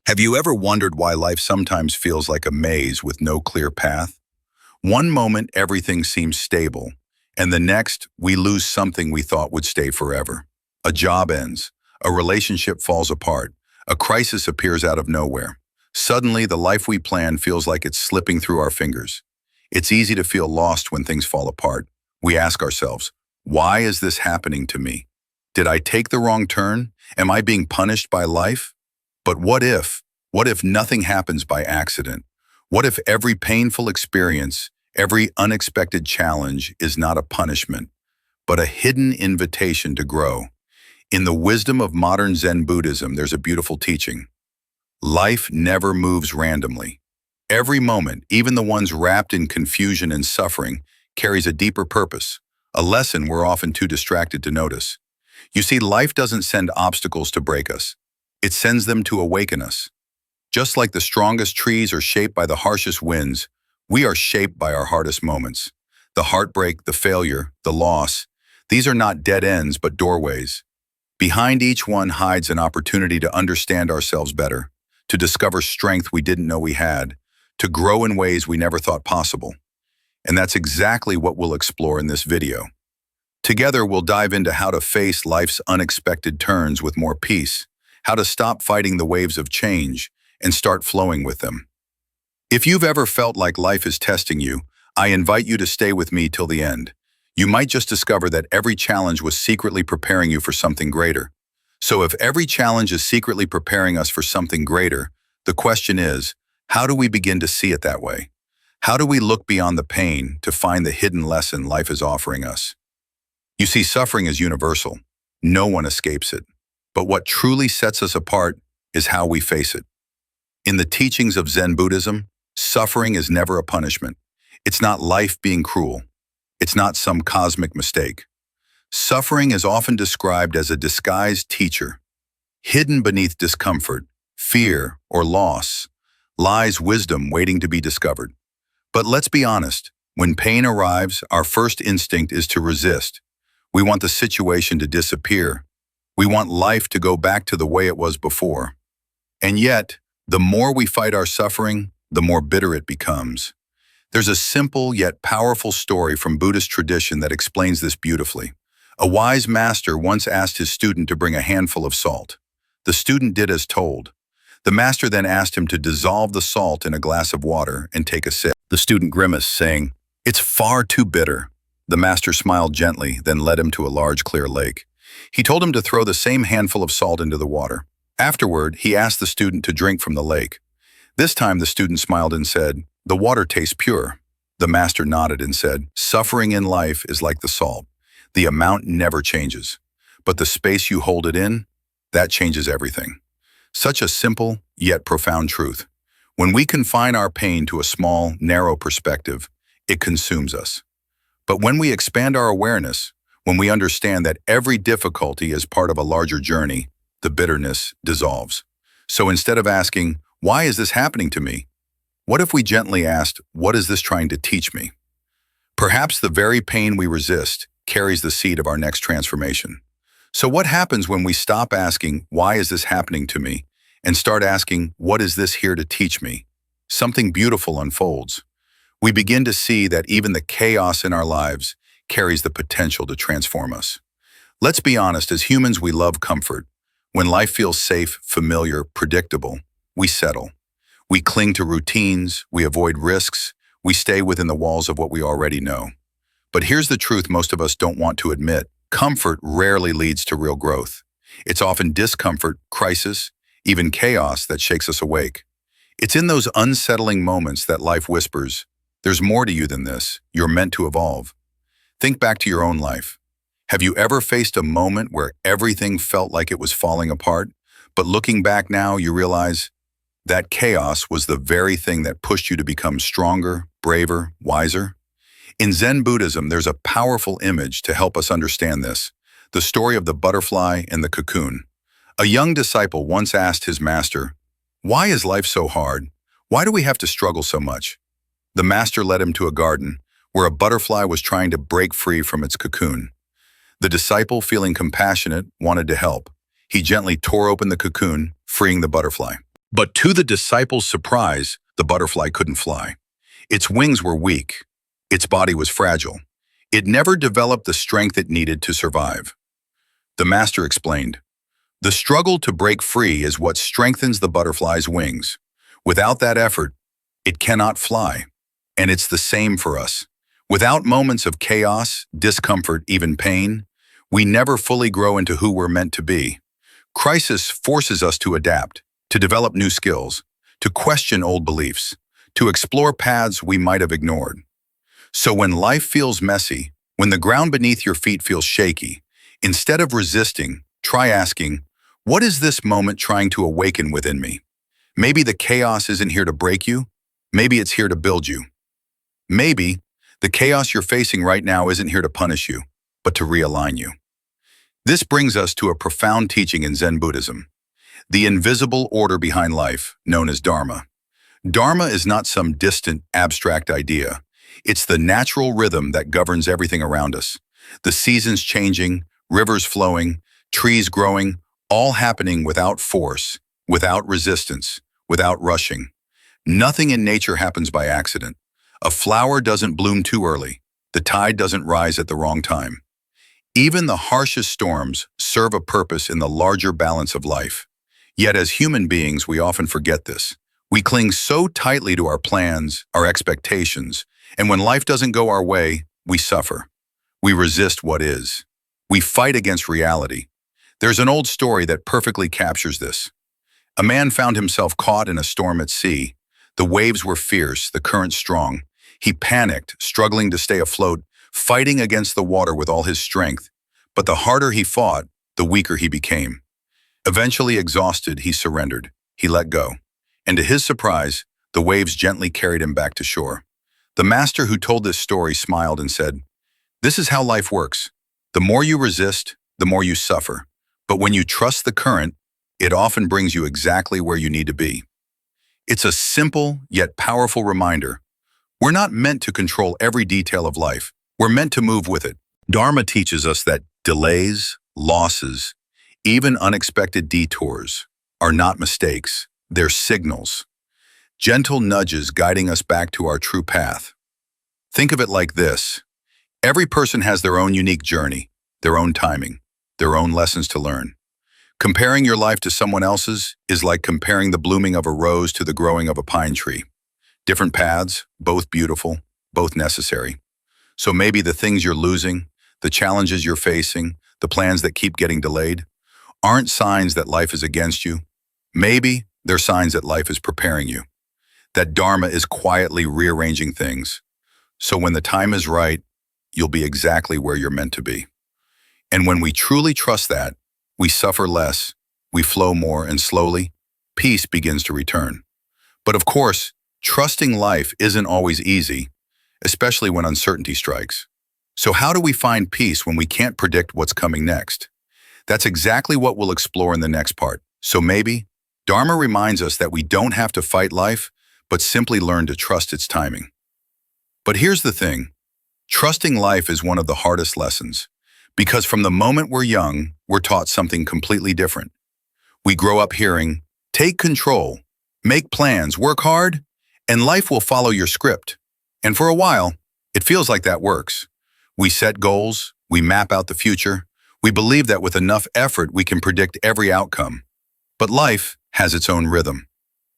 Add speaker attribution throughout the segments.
Speaker 1: Have you ever wondered why life sometimes feels like a maze with no clear path? One moment, everything seems stable, and the next, we lose something we thought would stay forever. A job ends, a relationship falls apart, a crisis appears out of nowhere. Suddenly, the life we planned feels like it's slipping through our fingers. It's easy to feel lost when things fall apart. We ask ourselves, why is this happening to me? Did I take the wrong turn? Am I being punished by life? But what if? What if nothing happens by accident? What if every painful experience, every unexpected challenge is not a punishment, but a hidden invitation to grow? In the wisdom of modern Zen Buddhism, there's a beautiful teaching. Life never moves randomly. Every moment, even the ones wrapped in confusion and suffering, carries a deeper purpose, a lesson we're often too distracted to notice. You see, life doesn't send obstacles to break us. It sends them to awaken us. Just like the strongest trees are shaped by the harshest winds, we are shaped by our hardest moments. The heartbreak, the failure, the loss, these are not dead ends but doorways. Behind each one hides an opportunity to understand ourselves better, to discover strength we didn't know we had, to grow in ways we never thought possible. And that's exactly what we'll explore in this video. Together, we'll dive into how to face life's unexpected turns with more peace, how to stop fighting the waves of change, and start flowing with them. If you've ever felt like life is testing you, I invite you to stay with me till the end. You might just discover that every challenge was secretly preparing you for something greater. So if every challenge is secretly preparing us for something greater, the question is, how do we begin to see it that way? How do we look beyond the pain to find the hidden lesson life is offering us? You see, suffering is universal. No one escapes it. But what truly sets us apart is how we face it. In the teachings of Zen Buddhism, suffering is never a punishment. It's not life being cruel. It's not some cosmic mistake. Suffering is often described as a disguised teacher. Hidden beneath discomfort, fear, or loss lies wisdom waiting to be discovered. But let's be honest, when pain arrives, our first instinct is to resist. We want the situation to disappear. We want life to go back to the way it was before. And yet, the more we fight our suffering, the more bitter it becomes. There's a simple yet powerful story from Buddhist tradition that explains this beautifully. A wise master once asked his student to bring a handful of salt. The student did as told. The master then asked him to dissolve the salt in a glass of water and take a sip. The student grimaced, saying, "It's far too bitter." The master smiled gently, then led him to a large clear lake. He told him to throw the same handful of salt into the water. Afterward, he asked the student to drink from the lake. This time the student smiled and said, "The water tastes pure." The master nodded and said, "Suffering in life is like the salt. The amount never changes. But the space you hold it in, that changes everything." Such a simple, yet profound truth. When we confine our pain to a small, narrow perspective, it consumes us. But when we expand our awareness, when we understand that every difficulty is part of a larger journey, the bitterness dissolves. So instead of asking, "Why is this happening to me?" what if we gently asked, "What is this trying to teach me?" Perhaps the very pain we resist carries the seed of our next transformation. So what happens when we stop asking, "Why is this happening to me?" and start asking, "What is this here to teach me?" Something beautiful unfolds. We begin to see that even the chaos in our lives carries the potential to transform us. Let's be honest, as humans, we love comfort. When life feels safe, familiar, predictable, we settle. We cling to routines, we avoid risks, we stay within the walls of what we already know. But here's the truth most of us don't want to admit. Comfort rarely leads to real growth. It's often discomfort, crisis, even chaos that shakes us awake. It's in those unsettling moments that life whispers, "There's more to you than this. You're meant to evolve." Think back to your own life. Have you ever faced a moment where everything felt like it was falling apart, but looking back now, you realize that chaos was the very thing that pushed you to become stronger, braver, wiser? In Zen Buddhism, there's a powerful image to help us understand this, the story of the butterfly and the cocoon. A young disciple once asked his master, "Why is life so hard? Why do we have to struggle so much?" The master led him to a garden where a butterfly was trying to break free from its cocoon. The disciple, feeling compassionate, wanted to help. He gently tore open the cocoon, freeing the butterfly. But to the disciples' surprise, the butterfly couldn't fly. Its wings were weak. Its body was fragile. It never developed the strength it needed to survive. The master explained, "The struggle to break free is what strengthens the butterfly's wings. Without that effort, it cannot fly." And it's the same for us. Without moments of chaos, discomfort, even pain, we never fully grow into who we're meant to be. Crisis forces us to adapt, to develop new skills, to question old beliefs, to explore paths we might have ignored. So when life feels messy, when the ground beneath your feet feels shaky, instead of resisting, try asking, what is this moment trying to awaken within me? Maybe the chaos isn't here to break you. Maybe it's here to build you. Maybe the chaos you're facing right now isn't here to punish you, but to realign you. This brings us to a profound teaching in Zen Buddhism, the invisible order behind life, known as Dharma. Dharma is not some distant, abstract idea. It's the natural rhythm that governs everything around us. The seasons changing, rivers flowing, trees growing, all happening without force, without resistance, without rushing. Nothing in nature happens by accident. A flower doesn't bloom too early. The tide doesn't rise at the wrong time. Even the harshest storms serve a purpose in the larger balance of life. Yet as human beings, we often forget this. We cling so tightly to our plans, our expectations, and when life doesn't go our way, we suffer. We resist what is. We fight against reality. There's an old story that perfectly captures this. A man found himself caught in a storm at sea. The waves were fierce, the current strong. He panicked, struggling to stay afloat, fighting against the water with all his strength. But the harder he fought, the weaker he became. Eventually exhausted, he surrendered. He let go. And to his surprise, the waves gently carried him back to shore. The master who told this story smiled and said, "This is how life works. The more you resist, the more you suffer. But when you trust the current, it often brings you exactly where you need to be." It's a simple yet powerful reminder. We're not meant to control every detail of life. We're meant to move with it. Dharma teaches us that delays, losses, even unexpected detours are not mistakes. They're signals. Gentle nudges guiding us back to our true path. Think of it like this. Every person has their own unique journey, their own timing, their own lessons to learn. Comparing your life to someone else's is like comparing the blooming of a rose to the growing of a pine tree. Different paths, both beautiful, both necessary. So maybe the things you're losing, the challenges you're facing, the plans that keep getting delayed, aren't signs that life is against you. Maybe they're signs that life is preparing you, that Dharma is quietly rearranging things. So when the time is right, you'll be exactly where you're meant to be. And when we truly trust that, we suffer less, we flow more, and slowly, peace begins to return. But of course, trusting life isn't always easy, especially when uncertainty strikes. So how do we find peace when we can't predict what's coming next? That's exactly what we'll explore in the next part. So maybe, Dharma reminds us that we don't have to fight life, but simply learn to trust its timing. But here's the thing. Trusting life is one of the hardest lessons, because from the moment we're young, we're taught something completely different. We grow up hearing, take control, make plans, work hard, and life will follow your script. And for a while, it feels like that works. We set goals, we map out the future, we believe that with enough effort we can predict every outcome. But life has its own rhythm.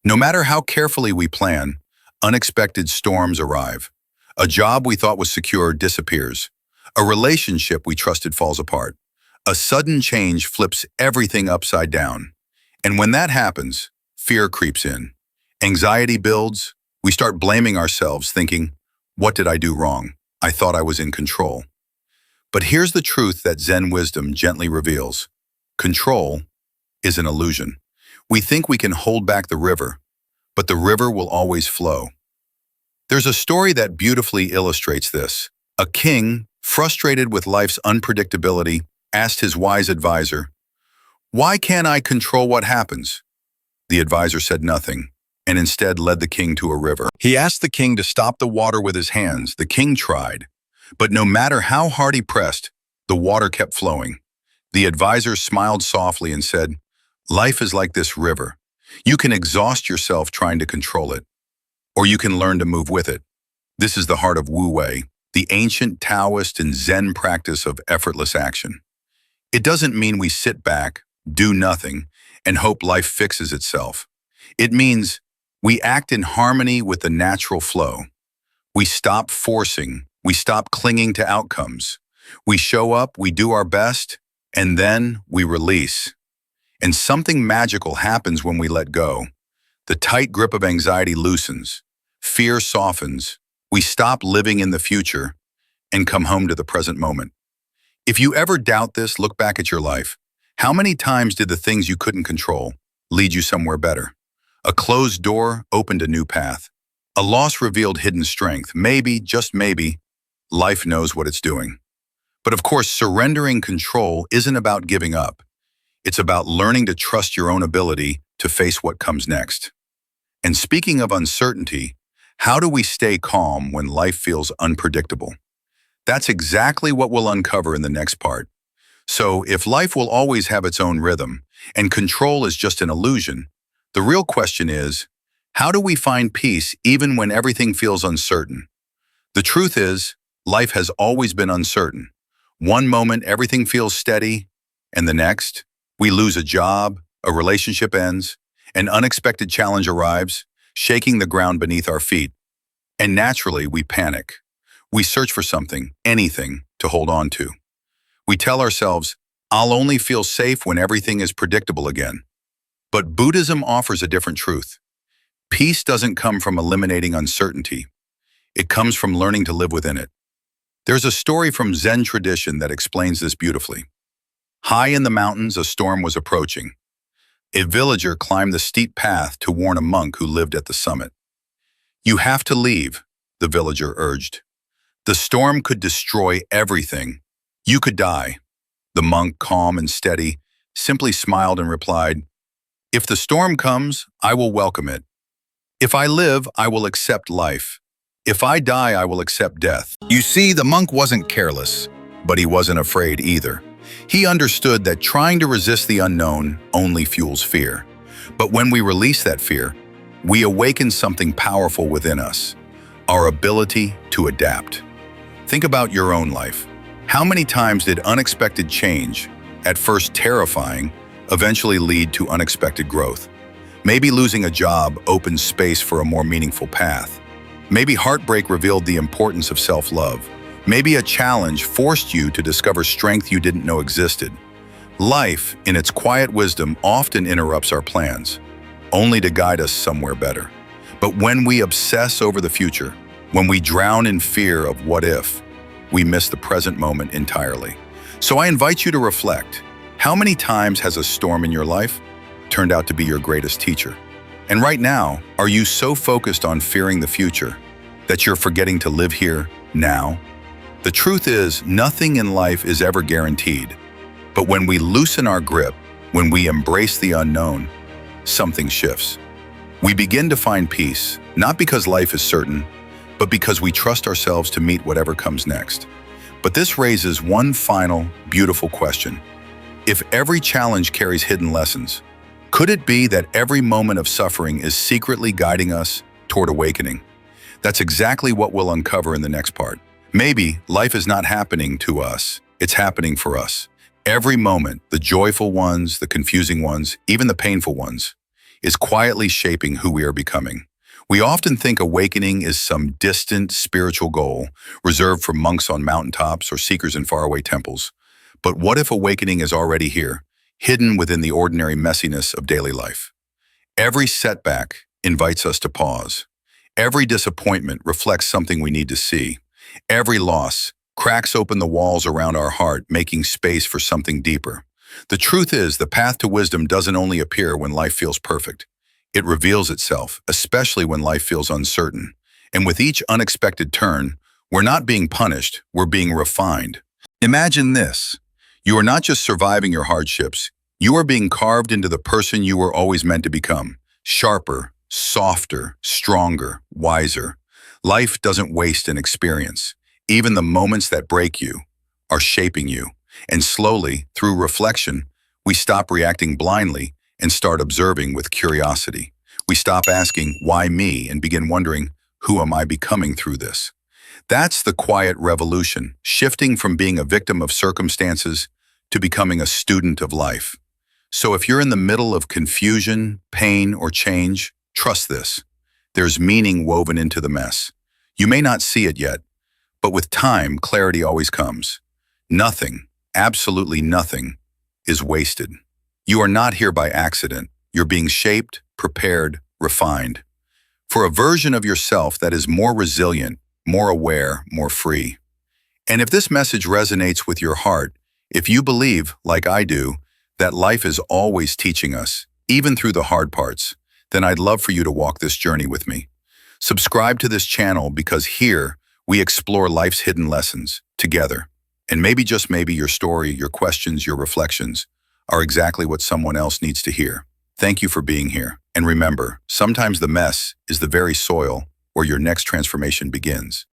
Speaker 1: No matter how carefully we plan, unexpected storms arrive. A job we thought was secure disappears. A relationship we trusted falls apart. A sudden change flips everything upside down. And when that happens, fear creeps in. Anxiety builds. We start blaming ourselves, thinking, what did I do wrong? I thought I was in control. But here's the truth that Zen wisdom gently reveals. Control is an illusion. We think we can hold back the river, but the river will always flow. There's a story that beautifully illustrates this. A king, frustrated with life's unpredictability, asked his wise advisor, "Why can't I control what happens?" The advisor said nothing, and instead led the king to a river. He asked the king to stop the water with his hands. The king tried, but no matter how hard he pressed, the water kept flowing. The advisor smiled softly and said, "Life is like this river. You can exhaust yourself trying to control it, or you can learn to move with it. This is the heart of Wu Wei, the ancient Taoist and Zen practice of effortless action. It doesn't mean we sit back, do nothing, and hope life fixes itself. It means we act in harmony with the natural flow. We stop forcing, we stop clinging to outcomes. We show up, we do our best, and then we release. And something magical happens when we let go. The tight grip of anxiety loosens, fear softens, we stop living in the future and come home to the present moment. If you ever doubt this, look back at your life. How many times did the things you couldn't control lead you somewhere better? A closed door opened a new path. A loss revealed hidden strength. Maybe, just maybe, life knows what it's doing. But of course, surrendering control isn't about giving up. It's about learning to trust your own ability to face what comes next. And speaking of uncertainty, how do we stay calm when life feels unpredictable? That's exactly what we'll uncover in the next part. So, if life will always have its own rhythm, and control is just an illusion, the real question is, how do we find peace even when everything feels uncertain? The truth is, life has always been uncertain. One moment, everything feels steady, and the next, we lose a job, a relationship ends, an unexpected challenge arrives, shaking the ground beneath our feet. And naturally, we panic. We search for something, anything, to hold on to. We tell ourselves, I'll only feel safe when everything is predictable again. But Buddhism offers a different truth. Peace doesn't come from eliminating uncertainty. It comes from learning to live within it. There's a story from Zen tradition that explains this beautifully. High in the mountains, a storm was approaching. A villager climbed the steep path to warn a monk who lived at the summit. "You have to leave," the villager urged. "The storm could destroy everything. You could die." The monk, calm and steady, simply smiled and replied, "If the storm comes, I will welcome it. If I live, I will accept life. If I die, I will accept death." You see, the monk wasn't careless, but he wasn't afraid either. He understood that trying to resist the unknown only fuels fear. But when we release that fear, we awaken something powerful within us, our ability to adapt. Think about your own life. How many times did unexpected change, at first terrifying, eventually lead to unexpected growth? Maybe losing a job opened space for a more meaningful path. Maybe heartbreak revealed the importance of self-love. Maybe a challenge forced you to discover strength you didn't know existed. Life, in its quiet wisdom, often interrupts our plans, only to guide us somewhere better. But when we obsess over the future, when we drown in fear of what if, we miss the present moment entirely. So I invite you to reflect. How many times has a storm in your life turned out to be your greatest teacher? And right now, are you so focused on fearing the future that you're forgetting to live here, now? The truth is, nothing in life is ever guaranteed. But when we loosen our grip, when we embrace the unknown, something shifts. We begin to find peace, not because life is certain, but because we trust ourselves to meet whatever comes next. But this raises one final, beautiful question. If every challenge carries hidden lessons, could it be that every moment of suffering is secretly guiding us toward awakening? That's exactly what we'll uncover in the next part. Maybe life is not happening to us, it's happening for us. Every moment, the joyful ones, the confusing ones, even the painful ones, is quietly shaping who we are becoming. We often think awakening is some distant spiritual goal reserved for monks on mountaintops or seekers in faraway temples. But what if awakening is already here, hidden within the ordinary messiness of daily life? Every setback invites us to pause. Every disappointment reflects something we need to see. Every loss cracks open the walls around our heart, making space for something deeper. The truth is, the path to wisdom doesn't only appear when life feels perfect. It reveals itself, especially when life feels uncertain. And with each unexpected turn, we're not being punished, we're being refined. Imagine this. You are not just surviving your hardships, you are being carved into the person you were always meant to become. Sharper, softer, stronger, wiser. Life doesn't waste an experience. Even the moments that break you are shaping you. And slowly, through reflection, we stop reacting blindly and start observing with curiosity. We stop asking, why me, and begin wondering, who am I becoming through this? That's the quiet revolution, shifting from being a victim of circumstances to becoming a student of life. So if you're in the middle of confusion, pain, or change, trust this. There's meaning woven into the mess. You may not see it yet, but with time, clarity always comes. Nothing, absolutely nothing, is wasted. You are not here by accident. You're being shaped, prepared, refined for a version of yourself that is more resilient, more aware, more free. And if this message resonates with your heart, if you believe, like I do, that life is always teaching us, even through the hard parts, then I'd love for you to walk this journey with me. Subscribe to this channel because here we explore life's hidden lessons together. And maybe, just maybe, your story, your questions, your reflections are exactly what someone else needs to hear. Thank you for being here. And remember, sometimes the mess is the very soil where your next transformation begins.